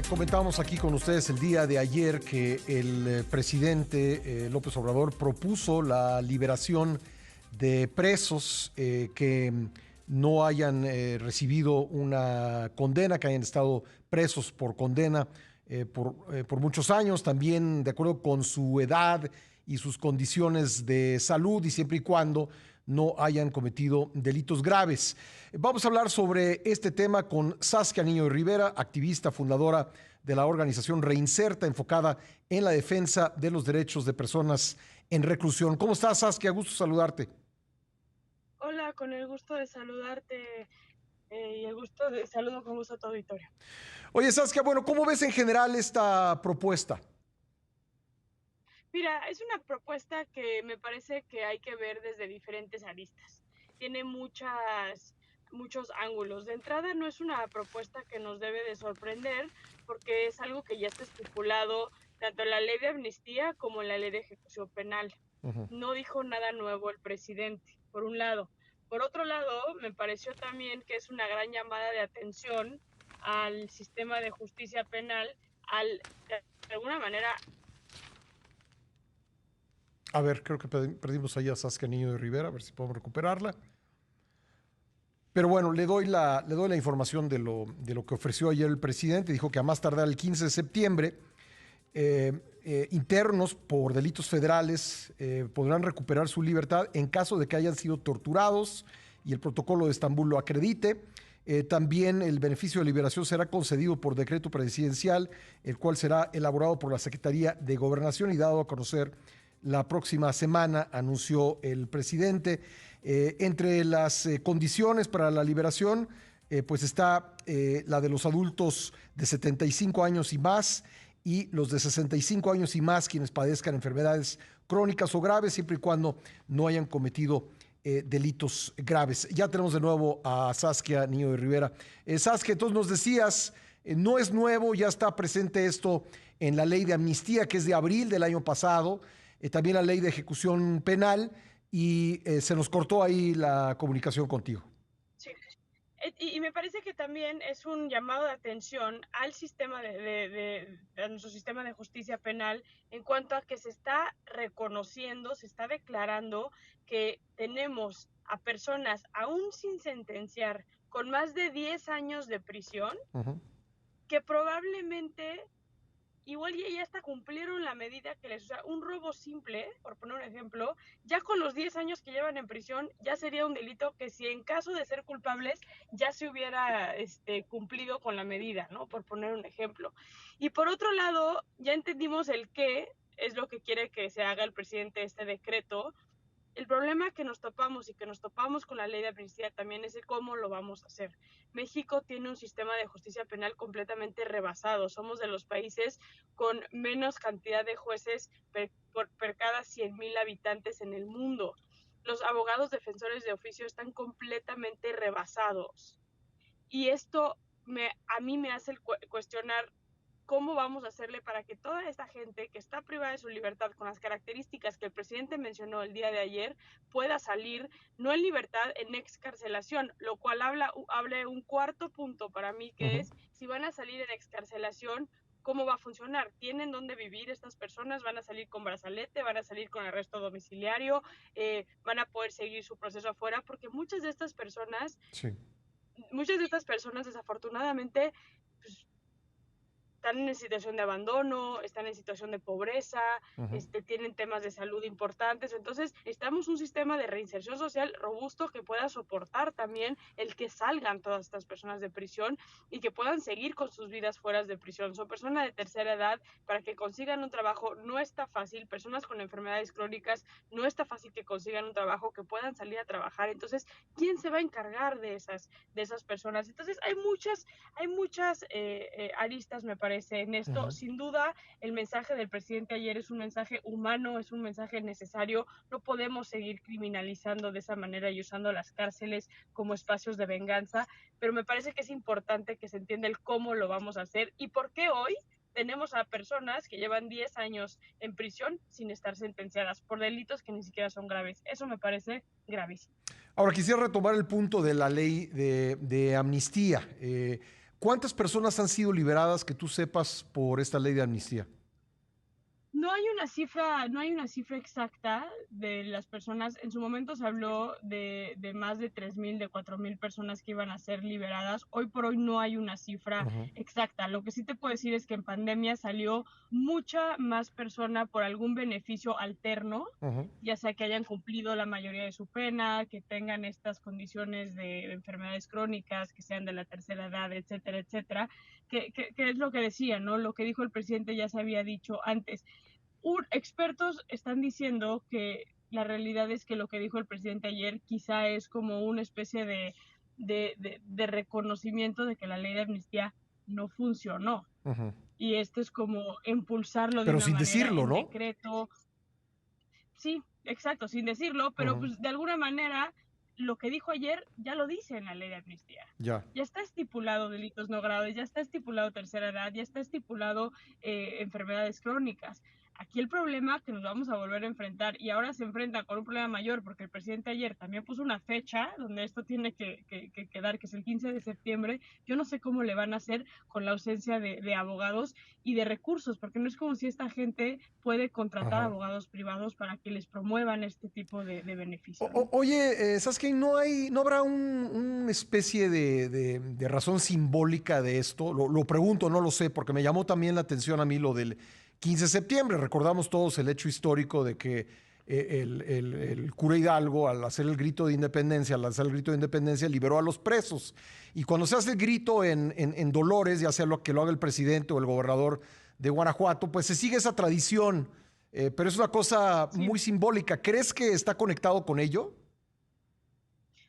comentábamos aquí con ustedes el día de ayer que el presidente López Obrador propuso la liberación de presos que no hayan recibido una condena, que hayan estado presos por condena por muchos años, también de acuerdo con su edad y sus condiciones de salud y siempre y cuando no hayan cometido delitos graves. Vamos a hablar sobre este tema con Saskia Niño de Rivera, activista, fundadora de la organización Reinserta, enfocada en la defensa de los derechos de personas en reclusión. ¿Cómo estás, Saskia? Gusto saludarte. Hola, con el gusto de saludarte y el gusto de saludo con gusto a tu auditorio. Oye, Saskia, bueno, ¿cómo ves en general esta propuesta? Mira, es una propuesta que me parece que hay que ver desde diferentes aristas. Tiene muchos ángulos. De entrada, no es una propuesta que nos debe de sorprender porque es algo que ya está estipulado tanto en la ley de amnistía como en la ley de ejecución penal. Ujú. No dijo nada nuevo el presidente, por un lado. Por otro lado, me pareció también que es una gran llamada de atención al sistema de justicia penal al, de alguna manera, A ver, creo que perdimos ahí a Saskia Niño de Rivera, a ver si podemos recuperarla. Pero bueno, le doy la información de lo que ofreció ayer el presidente. Dijo que a más tardar el 15 de septiembre, internos por delitos federales podrán recuperar su libertad en caso de que hayan sido torturados y el protocolo de Estambul lo acredite. También el beneficio de liberación será concedido por decreto presidencial, el cual será elaborado por la Secretaría de Gobernación y dado a conocer la próxima semana, anunció el presidente. Entre las condiciones para la liberación, pues está la de los adultos de 75 años y más y los de 65 años y más quienes padezcan enfermedades crónicas o graves, siempre y cuando no hayan cometido delitos graves. Ya tenemos de nuevo a Saskia Niño de Rivera. Saskia, entonces nos decías, no es nuevo, ya está presente esto en la ley de amnistía, que es de abril del año pasado, también la ley de ejecución penal, y se nos cortó ahí la comunicación contigo. sí. Y me parece que también es un llamado de atención al sistema de nuestro sistema de justicia penal en cuanto a que se está reconociendo, se está declarando que tenemos a personas aún sin sentenciar con más de 10 años de prisión Uh -huh. que probablemente igual ya hasta cumplieron la medida que les, o sea, un robo simple, por poner un ejemplo, ya con los 10 años que llevan en prisión, ya sería un delito que si en caso de ser culpables, ya se hubiera cumplido con la medida, ¿no? Por poner un ejemplo. Y por otro lado, ya entendimos el qué es lo que quiere que se haga el presidente de este decreto. El problema que nos topamos y que nos topamos con la ley de amnistía también es el cómo lo vamos a hacer. México tiene un sistema de justicia penal completamente rebasado. Somos de los países con menos cantidad de jueces per cada 100,000 habitantes en el mundo. Los abogados defensores de oficio están completamente rebasados. Y esto a mí me hace cuestionar cómo vamos a hacerle para que toda esta gente que está privada de su libertad con las características que el presidente mencionó el día de ayer pueda salir no en libertad, en excarcelación, lo cual habla un cuarto punto para mí Uh que -huh. es si van a salir en excarcelación, ¿cómo va a funcionar? ¿Tienen dónde vivir estas personas? ¿Van a salir con brazalete? ¿Van a salir con arresto domiciliario? ¿Van a poder seguir su proceso afuera? Porque Sí. muchas de estas personas desafortunadamente pues, están en situación de abandono, están en situación de pobreza, Uh -huh. tienen temas de salud importantes. Entonces, necesitamos un sistema de reinserción social robusto que pueda soportar también el que salgan todas estas personas de prisión y que puedan seguir con sus vidas fuera de prisión. Son personas de tercera edad, para que consigan un trabajo no está fácil, personas con enfermedades crónicas, no está fácil que consigan un trabajo, que puedan salir a trabajar. Entonces, ¿quién se va a encargar de esas personas? Entonces, hay muchas aristas, me parece, en Uh esto. -huh. Sin duda, el mensaje del presidente ayer es un mensaje humano, es un mensaje necesario. No podemos seguir criminalizando de esa manera y usando las cárceles como espacios de venganza, pero me parece que es importante que se entienda el cómo lo vamos a hacer y por qué hoy tenemos a personas que llevan 10 años en prisión sin estar sentenciadas por delitos que ni siquiera son graves. Eso me parece gravísimo. Ahora quisiera retomar el punto de la ley de amnistía. ¿Cuántas personas han sido liberadas que tú sepas por esta ley de amnistía? No hay una cifra exacta de las personas. En su momento se habló de más de 3,000, de 4,000 personas que iban a ser liberadas. Hoy por hoy no hay una cifra exacta. Lo que sí te puedo decir es que en pandemia salió mucha más persona por algún beneficio alterno, ya sea que hayan cumplido la mayoría de su pena, que tengan estas condiciones de enfermedades crónicas, que sean de la tercera edad, etcétera, etcétera, que es lo que decía, ¿no? Lo que dijo el presidente ya se había dicho antes. Expertos están diciendo que la realidad es que lo que dijo el presidente ayer quizá es como una especie de reconocimiento de que la ley de amnistía no funcionó. Y esto es como impulsarlo de Pero una sin manera decirlo, en ¿no? decreto. Sí, exacto, sin decirlo, pero pues de alguna manera lo que dijo ayer ya lo dice en la ley de amnistía. Ya. Ya está estipulado delitos no graves, ya está estipulado tercera edad, ya está estipulado enfermedades crónicas. Aquí el problema que nos vamos a volver a enfrentar, y ahora se enfrenta con un problema mayor, porque el presidente ayer también puso una fecha donde esto tiene que quedar, que es el 15 de septiembre. Yo no sé cómo le van a hacer con la ausencia de abogados y de recursos, porque no es como si esta gente puede contratar abogados privados para que les promuevan este tipo de beneficio, ¿no? Oye, ¿sabes qué? ¿No habrá una especie de razón simbólica de esto? Lo pregunto, no lo sé, porque me llamó también la atención a mí lo del 15 de septiembre. Recordamos todos el hecho histórico de que el cura Hidalgo, al hacer el grito de independencia, al lanzar el grito de independencia, liberó a los presos. Y cuando se hace el grito en Dolores, ya sea que lo haga el presidente o el gobernador de Guanajuato, pues se sigue esa tradición. Pero es una cosa Sí. muy simbólica. ¿Crees que está conectado con ello?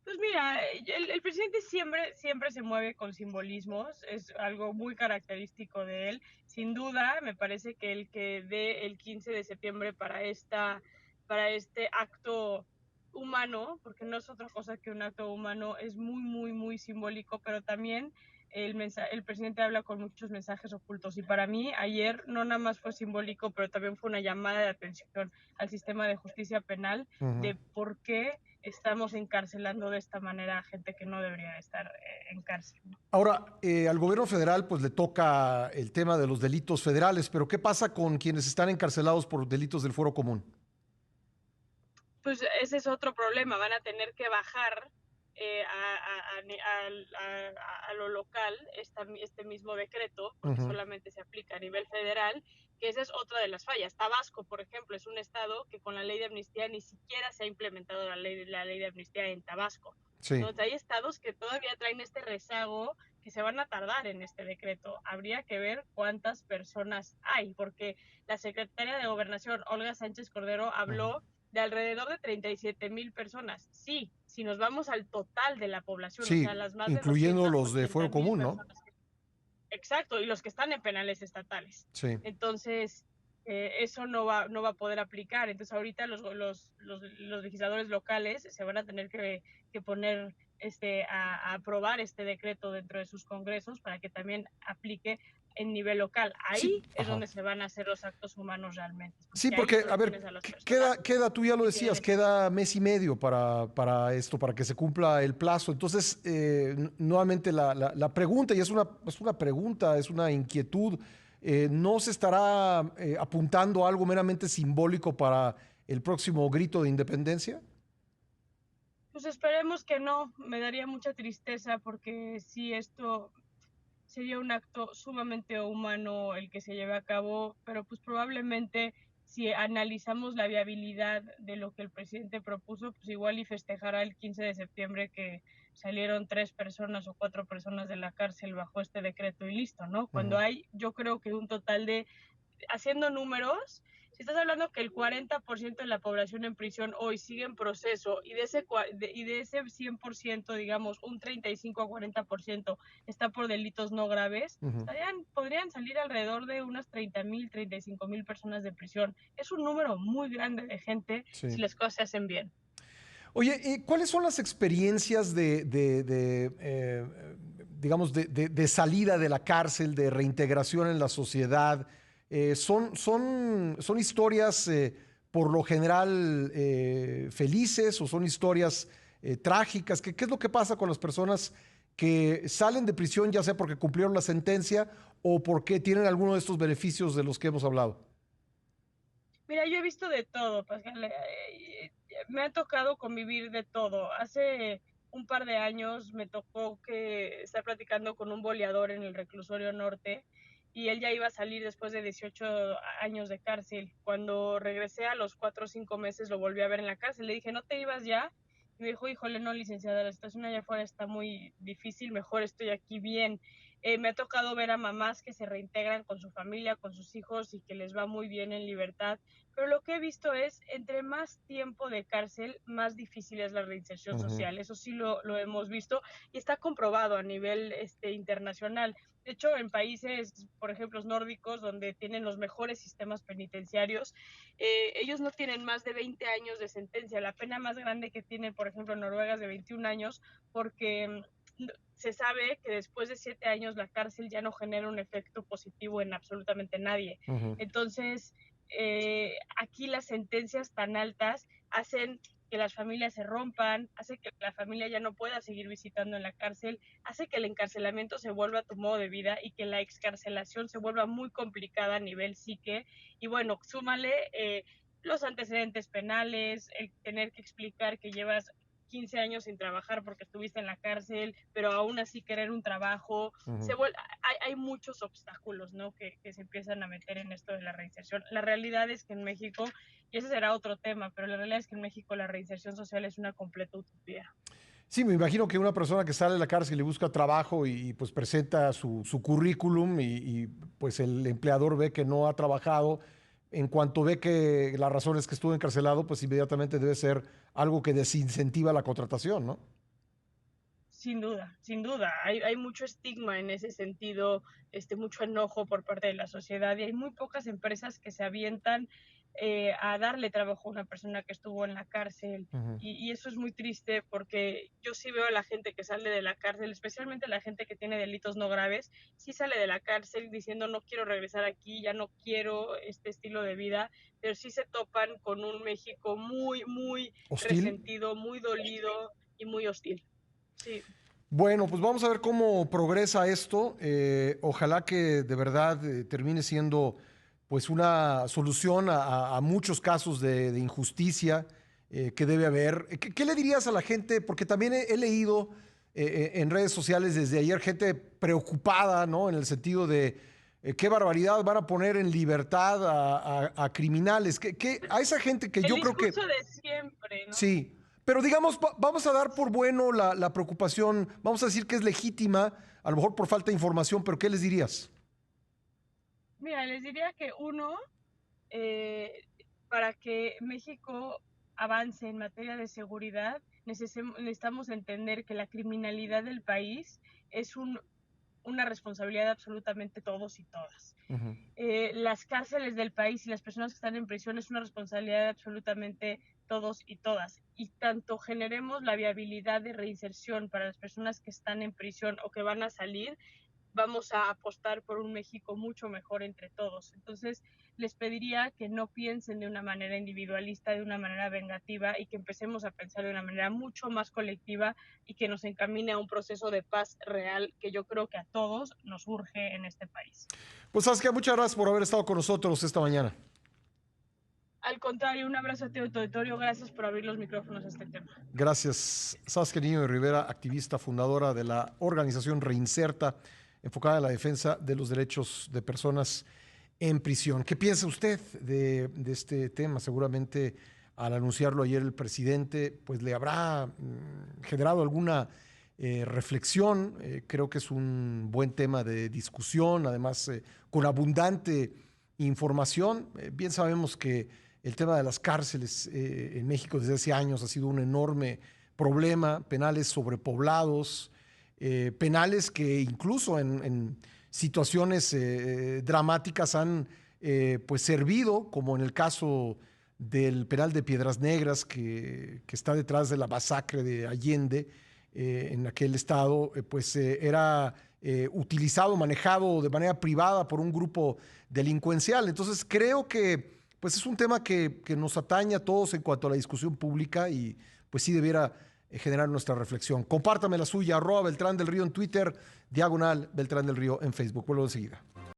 Pues mira, el presidente siempre se mueve con simbolismos, es algo muy característico de él. Sin duda, me parece que el que dé el 15 de septiembre para este acto humano, porque no es otra cosa que un acto humano, es muy, muy, muy simbólico, pero también el presidente habla con muchos mensajes ocultos. Y para mí, ayer no nada más fue simbólico, pero también fue una llamada de atención al sistema de justicia penal de por qué estamos encarcelando de esta manera a gente que no debería estar en cárcel. Ahora, al gobierno federal pues le toca el tema de los delitos federales, pero ¿qué pasa con quienes están encarcelados por delitos del fuero común? Pues ese es otro problema, van a tener que bajar a lo local este mismo decreto, porque solamente se aplica a nivel federal, que esa es otra de las fallas. Tabasco, por ejemplo, es un estado que con la ley de amnistía ni siquiera se ha implementado la ley de amnistía en Tabasco. Sí. Entonces hay estados que todavía traen este rezago, que se van a tardar en este decreto. Habría que ver cuántas personas hay, porque la secretaria de Gobernación, Olga Sánchez Cordero, habló de alrededor de 37,000 personas. Sí, si nos vamos al total de la población, Sí, o sea, las más de incluyendo los de fuero 280,000 común, ¿no? personas. Exacto, y los que están en penales estatales. Sí. Entonces, eso no va a poder aplicar. Entonces, ahorita los legisladores locales se van a tener que poner a aprobar este decreto dentro de sus congresos para que también aplique en nivel local. Ahí es donde se van a hacer los actos humanos realmente. Sí, porque, a ver, queda, tú ya lo decías, queda mes y medio para esto, para que se cumpla el plazo. Entonces, nuevamente la pregunta, y es una pregunta, es una inquietud, ¿no se estará apuntando a algo meramente simbólico para el próximo grito de independencia? Pues esperemos que no, me daría mucha tristeza porque sí, esto sería un acto sumamente humano el que se lleve a cabo, pero pues probablemente si analizamos la viabilidad de lo que el presidente propuso, pues igual y festejará el 15 de septiembre que salieron 3 personas o 4 personas de la cárcel bajo este decreto y listo, ¿no? Cuando hay, yo creo que un total de, haciendo números, si estás hablando que el 40% de la población en prisión hoy sigue en proceso y de ese 100%, digamos, un 35 a 40% está por delitos no graves, podrían salir alrededor de unas 30,000, 35,000 personas de prisión. Es un número muy grande de gente si las cosas se hacen bien. Oye, ¿cuáles son las experiencias digamos, de salida de la cárcel, de reintegración en la sociedad? ¿Son historias por lo general felices o son historias trágicas? ¿Qué es lo que pasa con las personas que salen de prisión ya sea porque cumplieron la sentencia o porque tienen alguno de estos beneficios de los que hemos hablado? Mira, yo he visto de todo, Pascal. Me ha tocado convivir de todo. Hace un par de años me tocó que estar platicando con un boleador en el reclusorio norte y él ya iba a salir después de 18 años de cárcel. Cuando regresé a los 4 o 5 meses lo volví a ver en la cárcel. Le dije, ¿no te ibas ya? Y me dijo, híjole, no, licenciada, la situación allá afuera está muy difícil, mejor estoy aquí bien. Me ha tocado ver a mamás que se reintegran con su familia, con sus hijos y que les va muy bien en libertad, pero lo que he visto es, entre más tiempo de cárcel, más difícil es la reinserción Ujú. social. Eso sí lo hemos visto y está comprobado a nivel internacional. De hecho, en países, por ejemplo, nórdicos, donde tienen los mejores sistemas penitenciarios, ellos no tienen más de 20 años de sentencia. La pena más grande que tienen, por ejemplo, en Noruega es de 21 años, porque se sabe que después de 7 años la cárcel ya no genera un efecto positivo en absolutamente nadie. Ujú. Entonces, aquí las sentencias tan altas hacen que las familias se rompan, hace que la familia ya no pueda seguir visitando en la cárcel, hace que el encarcelamiento se vuelva tu modo de vida y que la excarcelación se vuelva muy complicada a nivel psique. Y bueno, súmale los antecedentes penales, el tener que explicar que llevas 15 años sin trabajar porque estuviste en la cárcel, pero aún así querer un trabajo, Ujú. hay muchos obstáculos, ¿no? Que se empiezan a meter en esto de la reinserción. La realidad es que en México, y ese será otro tema, pero la realidad es que en México la reinserción social es una completa utopía. Sí, me imagino que una persona que sale de la cárcel y busca trabajo y pues presenta su currículum pues el empleador ve que no ha trabajado, en cuanto ve que la razón es que estuvo encarcelado, pues inmediatamente debe ser algo que desincentiva la contratación, ¿no? Sin duda, sin duda. Hay mucho estigma en ese sentido, mucho enojo por parte de la sociedad y hay muy pocas empresas que se avientan a darle trabajo a una persona que estuvo en la cárcel. Ujú. Y eso es muy triste porque yo sí veo a la gente que sale de la cárcel, especialmente la gente que tiene delitos no graves, sí sale de la cárcel diciendo no quiero regresar aquí, ya no quiero este estilo de vida, pero sí se topan con un México muy, muy ¿Hostil? resentido, muy dolido y muy hostil. Sí. Bueno, pues vamos a ver cómo progresa esto. Ojalá que de verdad termine siendo pues una solución a muchos casos de injusticia que debe haber. ¿Qué le dirías a la gente? Porque también he leído en redes sociales desde ayer gente preocupada, ¿no? En el sentido de qué barbaridad van a poner en libertad a criminales. A esa gente que El yo creo discurso que de siempre, ¿no? sí, pero digamos, vamos a dar por bueno la preocupación, vamos a decir que es legítima, a lo mejor por falta de información, pero ¿qué les dirías? Mira, les diría que uno, eh, para que México avance en materia de seguridad, necesitamos entender que la criminalidad del país es una responsabilidad de absolutamente todos y todas. Ujú. Las cárceles del país y las personas que están en prisión es una responsabilidad de absolutamente todos y todas. Y tanto generemos la viabilidad de reinserción para las personas que están en prisión o que van a salir, vamos a apostar por un México mucho mejor entre todos. Entonces, les pediría que no piensen de una manera individualista, de una manera vengativa y que empecemos a pensar de una manera mucho más colectiva y que nos encamine a un proceso de paz real que yo creo que a todos nos urge en este país. Pues Saskia, muchas gracias por haber estado con nosotros esta mañana. Al contrario, un abrazo a ti, auditorio. Gracias por abrir los micrófonos a este tema. Gracias, Saskia Niño de Rivera, activista fundadora de la organización Reinserta, enfocada en la defensa de los derechos de personas en prisión. ¿Qué piensa usted de este tema? Seguramente al anunciarlo ayer el presidente, pues le habrá generado alguna reflexión. Creo que es un buen tema de discusión, además con abundante información. Bien sabemos que el tema de las cárceles en México desde hace años ha sido un enorme problema, penales sobrepoblados, penales que incluso en situaciones dramáticas han pues servido, como en el caso del penal de Piedras Negras, que está detrás de la masacre de Allende en aquel estado, era utilizado, manejado de manera privada por un grupo delincuencial. Entonces creo que pues es un tema que nos atañe a todos en cuanto a la discusión pública y pues sí debiera generar nuestra reflexión. Compártame la suya, @Beltrán del Río en Twitter, /Beltrán del Río en Facebook. Vuelvo enseguida.